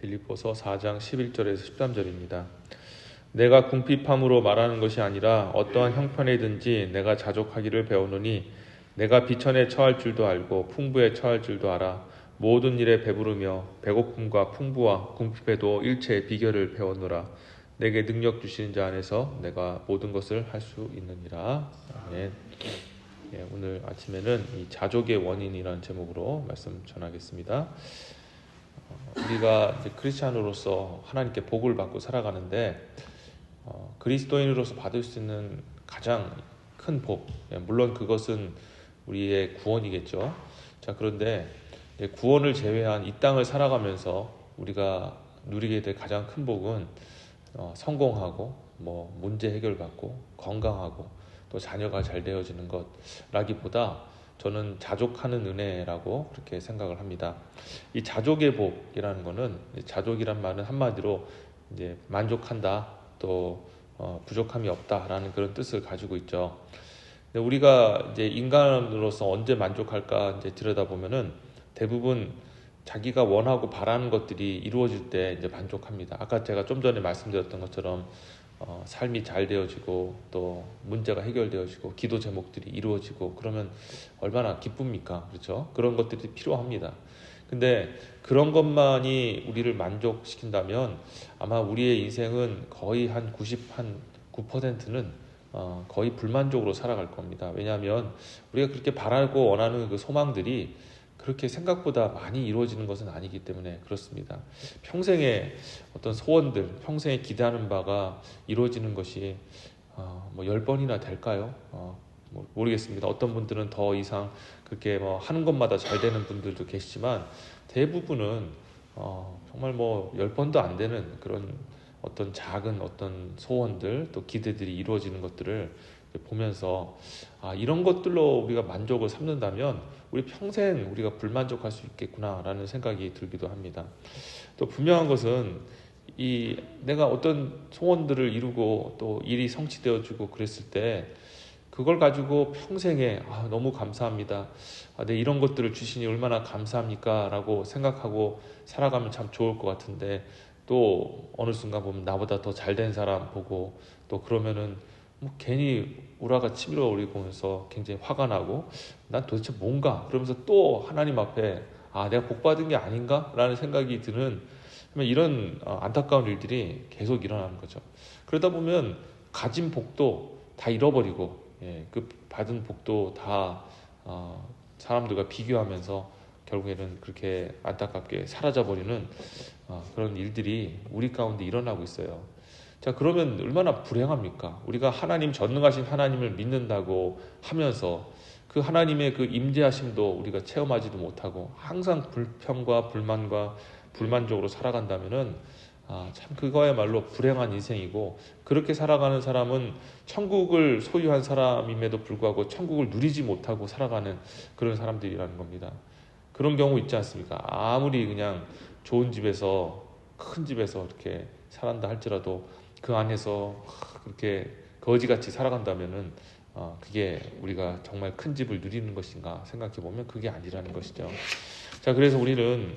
빌립보서 4장 11절에서 13절입니다. 내가 궁핍함으로 말하는 것이 아니라 어떠한 형편이든지 내가 자족하기를 배우노니 내가 비천에 처할 줄도 알고 풍부에 처할 줄도 알아. 모든 일에 배부르며 배고픔과 풍부와 궁핍에도 일체의 비결을 배웠노라. 내게 능력 주시는 자 안에서 내가 모든 것을 할 수 있느니라. 아멘. 오늘 아침에는 이 자족의 원인이라는 제목으로 말씀 전하겠습니다. 우리가 이제 크리스찬으로서 하나님께 복을 받고 살아가는데 그리스도인으로서 받을 수 있는 가장 큰 복, 물론 그것은 우리의 구원이겠죠. 자, 그런데 구원을 제외한 이 땅을 살아가면서 우리가 누리게 될 가장 큰 복은 성공하고 문제 해결받고 건강하고 또 자녀가 잘 되어지는 것라기보다 저는 자족하는 은혜라고 그렇게 생각을 합니다. 이 자족의 복이라는 거는, 자족이란 말은 한마디로 이제 만족한다, 또 부족함이 없다라는 그런 뜻을 가지고 있죠. 근데 우리가 이제 인간으로서 언제 만족할까 이제 들여다보면은 대부분 자기가 원하고 바라는 것들이 이루어질 때 이제 만족합니다. 아까 제가 좀 전에 말씀드렸던 것처럼 삶이 잘 되어지고 또 문제가 해결되어지고 기도 제목들이 이루어지고 그러면 얼마나 기쁩니까? 그렇죠? 그런 것들이 필요합니다. 근데 그런 것만이 우리를 만족시킨다면 아마 우리의 인생은 거의 한 99%는 거의 불만족으로 살아갈 겁니다. 왜냐하면 우리가 그렇게 바라고 원하는 그 소망들이 그렇게 생각보다 많이 이루어지는 것은 아니기 때문에 그렇습니다. 평생의 어떤 소원들, 평생에 기대하는 바가 이루어지는 것이 10번이나 될까요? 모르겠습니다. 어떤 분들은 더 이상 그렇게 하는 것마다 잘 되는 분들도 계시지만 대부분은 정말 10번도 안 되는 그런 어떤 작은 어떤 소원들 또 기대들이 이루어지는 것들을 보면서 이런 것들로 우리가 만족을 삼는다면 우리 평생 우리가 불만족할 수 있겠구나라는 생각이 들기도 합니다. 또 분명한 것은 내가 어떤 소원들을 이루고 또 일이 성취되어지고 그랬을 때 그걸 가지고 평생에 너무 감사합니다. 네, 이런 것들을 주시니 얼마나 감사합니까? 라고 생각하고 살아가면 참 좋을 것 같은데 또 어느 순간 보면 나보다 더 잘된 사람 보고 또 그러면은 괜히 우라가 치밀어 오르면서 굉장히 화가 나고 난 도대체 뭔가 그러면서 또 하나님 앞에 내가 복 받은 게 아닌가? 라는 생각이 드는 이런 안타까운 일들이 계속 일어나는 거죠. 그러다 보면 가진 복도 다 잃어버리고 그 받은 복도 다 사람들과 비교하면서 결국에는 그렇게 안타깝게 사라져버리는 그런 일들이 우리 가운데 일어나고 있어요. 자, 그러면 얼마나 불행합니까? 우리가 하나님, 전능하신 하나님을 믿는다고 하면서 그 하나님의 그 임재하심도 우리가 체험하지도 못하고 항상 불평과 불만과 불만족으로 살아간다면은 참 그거야말로 불행한 인생이고, 그렇게 살아가는 사람은 천국을 소유한 사람임에도 불구하고 천국을 누리지 못하고 살아가는 그런 사람들이라는 겁니다. 그런 경우 있지 않습니까? 아무리 그냥 좋은 집에서, 큰 집에서 이렇게 살았다 할지라도 그 안에서 그렇게 거지같이 살아간다면은 그게 우리가 정말 큰 집을 누리는 것인가 생각해 보면 그게 아니라는 것이죠. 자, 그래서 우리는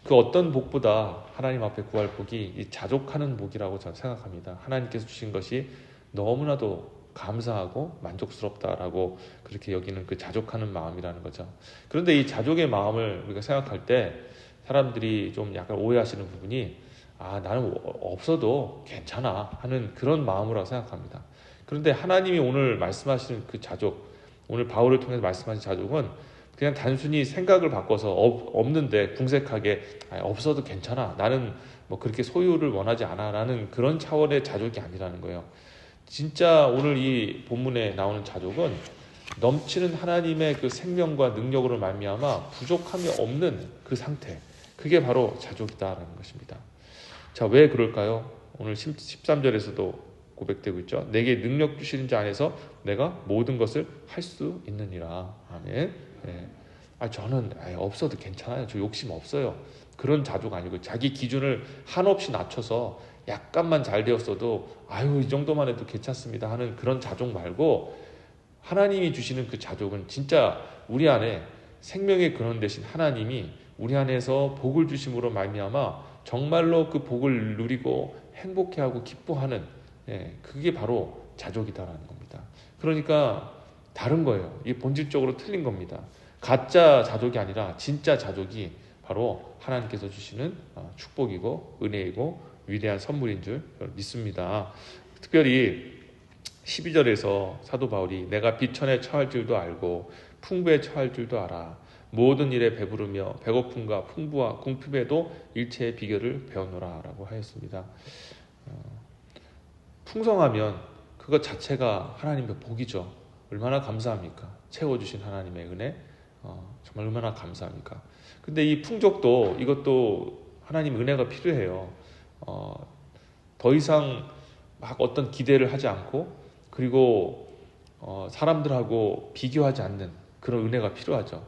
그 어떤 복보다 하나님 앞에 구할 복이 이 자족하는 복이라고 저는 생각합니다. 하나님께서 주신 것이 너무나도 감사하고 만족스럽다라고 그렇게 여기는 그 자족하는 마음이라는 거죠. 그런데 이 자족의 마음을 우리가 생각할 때 사람들이 좀 약간 오해하시는 부분이 나는 없어도 괜찮아 하는 그런 마음으로 생각합니다. 그런데 하나님이 오늘 말씀하시는 그 자족, 오늘 바울을 통해서 말씀하신 자족은 그냥 단순히 생각을 바꿔서 없는데 궁색하게 없어도 괜찮아, 나는 그렇게 소유를 원하지 않아 라는 그런 차원의 자족이 아니라는 거예요. 진짜 오늘 이 본문에 나오는 자족은 넘치는 하나님의 그 생명과 능력으로 말미암아 부족함이 없는 그 상태, 그게 바로 자족이다라는 것입니다. 자, 왜 그럴까요? 오늘 13절에서도 고백되고 있죠. 내게 능력 주시는 자 안에서 내가 모든 것을 할 수 있느니라. 아멘. 저는 없어도 괜찮아요. 저 욕심 없어요. 그런 자족 아니고 자기 기준을 한없이 낮춰서 약간만 잘 되었어도 이 정도만 해도 괜찮습니다 하는 그런 자족 말고, 하나님이 주시는 그 자족은 진짜 우리 안에 생명의 근원 되신 하나님이 우리 안에서 복을 주심으로 말미암아 정말로 그 복을 누리고 행복해하고 기뻐하는, 그게 바로 자족이다라는 겁니다. 그러니까 다른 거예요. 이게 본질적으로 틀린 겁니다. 가짜 자족이 아니라 진짜 자족이 바로 하나님께서 주시는 축복이고 은혜이고 위대한 선물인 줄 믿습니다. 특별히 12절에서 사도 바울이 내가 비천에 처할 줄도 알고 풍부에 처할 줄도 알아 모든 일에 배부르며 배고픔과 풍부와 궁핍에도 일체의 비결을 배우노라 라고 하였습니다. 풍성하면 그것 자체가 하나님의 복이죠. 얼마나 감사합니까? 채워주신 하나님의 은혜, 정말 얼마나 감사합니까? 근데 이 풍족도, 이것도 하나님 은혜가 필요해요. 더 이상 막 어떤 기대를 하지 않고, 그리고 사람들하고 비교하지 않는 그런 은혜가 필요하죠.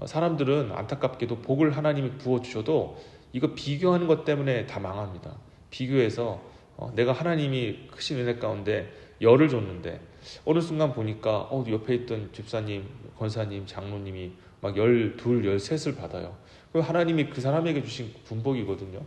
사람들은 안타깝게도 복을 하나님이 부어주셔도 이거 비교하는 것 때문에 다 망합니다. 비교해서 내가 하나님이 크신 은혜 가운데 열을 줬는데 어느 순간 보니까 옆에 있던 집사님, 권사님, 장로님이 막 12, 13을 받아요. 그럼 하나님이 그 사람에게 주신 분복이거든요.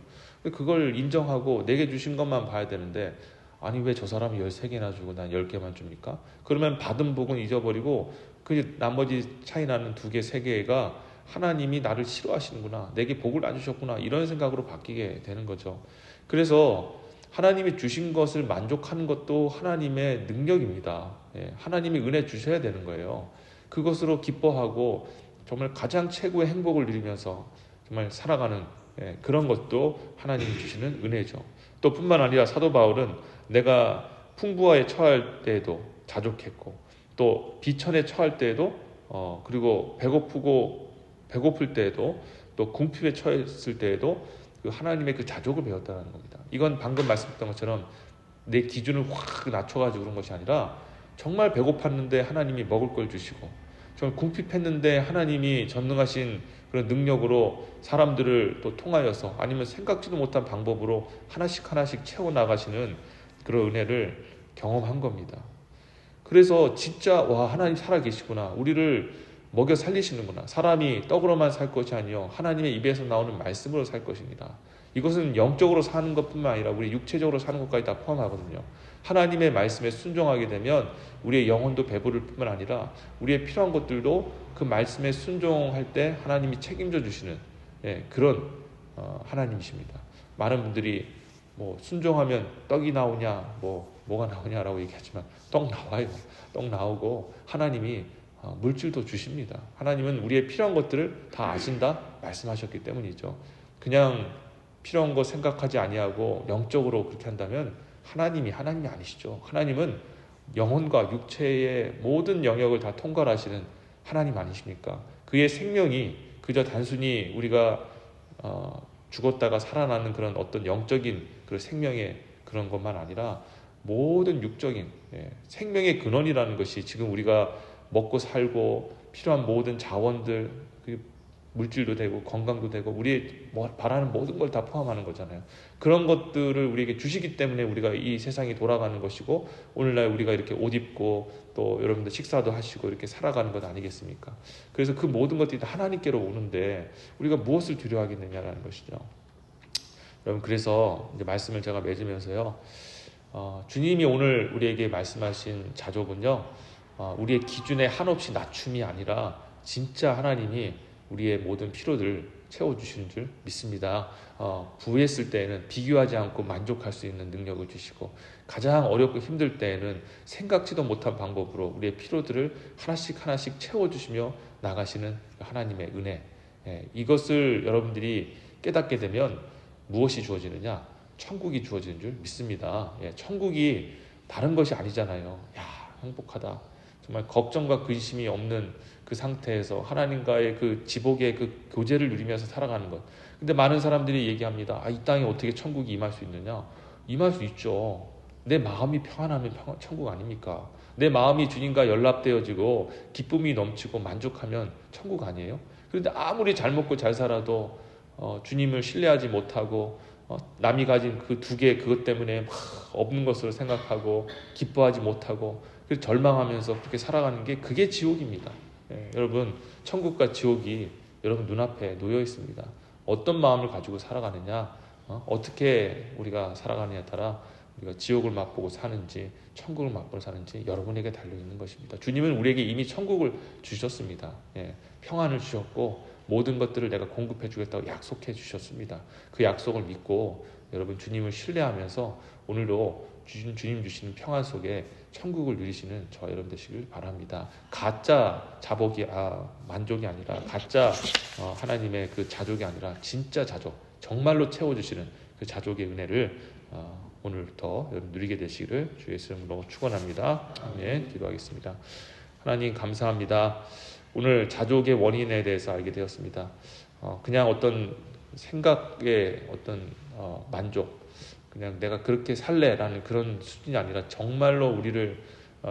그걸 인정하고 내게 주신 것만 봐야 되는데 아니 왜 저 사람이 13개나 주고 난 10개만 줍니까? 그러면 받은 복은 잊어버리고 그 나머지 차이 나는 2개, 3개가 하나님이 나를 싫어하시는구나, 내게 복을 안 주셨구나, 이런 생각으로 바뀌게 되는 거죠. 그래서 하나님이 주신 것을 만족하는 것도 하나님의 능력입니다. 하나님이 은혜 주셔야 되는 거예요. 그것으로 기뻐하고 정말 가장 최고의 행복을 누리면서 정말 살아가는 그런 것도 하나님이 주시는 은혜죠. 또 뿐만 아니라 사도 바울은 내가 풍부에 처할 때에도 자족했고 또 비천에 처할 때에도 그리고 배고플 때에도 또 궁핍에 처했을 때에도 그 하나님의 그 자족을 배웠다는 겁니다. 이건 방금 말씀드렸던 것처럼 내 기준을 확 낮춰가지고 그런 것이 아니라 정말 배고팠는데 하나님이 먹을 걸 주시고 정말 궁핍했는데 하나님이 전능하신 그런 능력으로 사람들을 또 통하여서 아니면 생각지도 못한 방법으로 하나씩 하나씩 채워나가시는 그런 은혜를 경험한 겁니다. 그래서 진짜 하나님 살아계시구나, 우리를 먹여 살리시는구나, 사람이 떡으로만 살 것이 아니요 하나님의 입에서 나오는 말씀으로 살 것입니다. 이것은 영적으로 사는 것뿐만 아니라 우리 육체적으로 사는 것까지 다 포함하거든요. 하나님의 말씀에 순종하게 되면 우리의 영혼도 배부를 뿐만 아니라 우리의 필요한 것들도 그 말씀에 순종할 때 하나님이 책임져 주시는 그런 하나님이십니다. 많은 분들이 순종하면 떡이 나오냐 뭐가 나오냐라고 얘기하지만 떡 나와요. 떡 나오고 하나님이 물질도 주십니다. 하나님은 우리의 필요한 것들을 다 아신다 말씀하셨기 때문이죠. 그냥 필요한 거 생각하지 아니하고 영적으로 그렇게 한다면 하나님이 아니시죠. 하나님은 영혼과 육체의 모든 영역을 다 통괄하시는 하나님 아니십니까? 그의 생명이 그저 단순히 우리가 죽었다가 살아나는 그런 어떤 영적인 그런 생명의 그런 것만 아니라 모든 육적인 생명의 근원이라는 것이 지금 우리가 먹고 살고 필요한 모든 자원들, 물질도 되고 건강도 되고 우리 바라는 모든 걸 다 포함하는 거잖아요. 그런 것들을 우리에게 주시기 때문에 우리가 이 세상이 돌아가는 것이고 오늘날 우리가 이렇게 옷 입고 또 여러분들 식사도 하시고 이렇게 살아가는 것 아니겠습니까? 그래서 그 모든 것들이 다 하나님께로 오는데 우리가 무엇을 두려워하겠느냐라는 것이죠. 여러분, 그래서 이제 말씀을 제가 맺으면서요, 주님이 오늘 우리에게 말씀하신 자족은요, 우리의 기준에 한없이 낮춤이 아니라 진짜 하나님이 우리의 모든 필요들을 채워주시는 줄 믿습니다. 부했을 때에는 비교하지 않고 만족할 수 있는 능력을 주시고 가장 어렵고 힘들 때에는 생각지도 못한 방법으로 우리의 필요들을 하나씩 하나씩 채워주시며 나가시는 하나님의 은혜, 이것을 여러분들이 깨닫게 되면 무엇이 주어지느냐? 천국이 주어지는 줄 믿습니다. 천국이 다른 것이 아니잖아요. 행복하다. 정말 걱정과 근심이 없는 그 상태에서 하나님과의 그 지복의 그 교제를 누리면서 살아가는 것. 근데 많은 사람들이 얘기합니다. 이 땅에 어떻게 천국이 임할 수 있느냐? 임할 수 있죠. 내 마음이 평안하면 천국 아닙니까? 내 마음이 주님과 연락되어지고 기쁨이 넘치고 만족하면 천국 아니에요? 그런데 아무리 잘 먹고 잘 살아도 주님을 신뢰하지 못하고 남이 가진 그 2개 그것 때문에 막 없는 것으로 생각하고 기뻐하지 못하고 절망하면서 그렇게 살아가는 게 그게 지옥입니다. 여러분, 천국과 지옥이 여러분 눈앞에 놓여 있습니다. 어떤 마음을 가지고 살아가느냐, 어떻게 우리가 살아가느냐에 따라 우리가 지옥을 맛보고 사는지 천국을 맛보고 사는지 여러분에게 달려있는 것입니다. 주님은 우리에게 이미 천국을 주셨습니다. 평안을 주셨고 모든 것들을 내가 공급해 주겠다고 약속해 주셨습니다. 그 약속을 믿고 여러분 주님을 신뢰하면서 오늘도 주님 주시는 평안 속에 천국을 누리시는 저 여러분 되시길 바랍니다. 가짜 자복이 만족이 아니라 가짜 하나님의 그 자족이 아니라 진짜 자족, 정말로 채워주시는 그 자족의 은혜를 오늘부터 여러분 누리게 되시기를 주의 이름으로 축원합니다. 아멘. 기도하겠습니다. 하나님 감사합니다. 오늘 자족의 원인에 대해서 알게 되었습니다. 그냥 어떤 생각의 어떤 만족, 그냥 내가 그렇게 살래라는 그런 수준이 아니라 정말로 우리를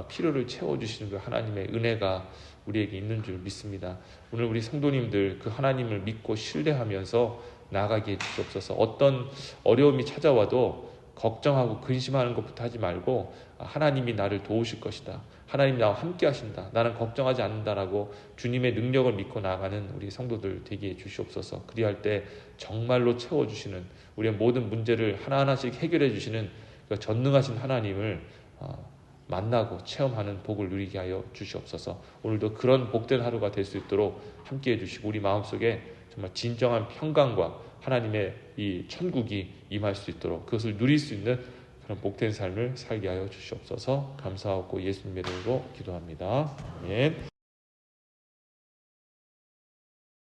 필요를 채워주시는 그 하나님의 은혜가 우리에게 있는 줄 믿습니다. 오늘 우리 성도님들 그 하나님을 믿고 신뢰하면서 나아가게 해주옵소서. 어떤 어려움이 찾아와도 걱정하고 근심하는 것부터 하지 말고 하나님이 나를 도우실 것이다. 하나님 나와 함께 하신다. 나는 걱정하지 않는다라고 주님의 능력을 믿고 나아가는 우리 성도들 되게 해 주시옵소서. 그리할 때 정말로 채워주시는 우리의 모든 문제를 하나하나씩 해결해 주시는 그 전능하신 하나님을 만나고 체험하는 복을 누리게 하여 주시옵소서. 오늘도 그런 복된 하루가 될 수 있도록 함께 해주시고 우리 마음속에 정말 진정한 평강과 하나님의 이 천국이 임할 수 있도록 그것을 누릴 수 있는 그런 복된 삶을 살게 하여 주시옵소서. 감사하고 예수님의 이름으로 기도합니다. 아멘.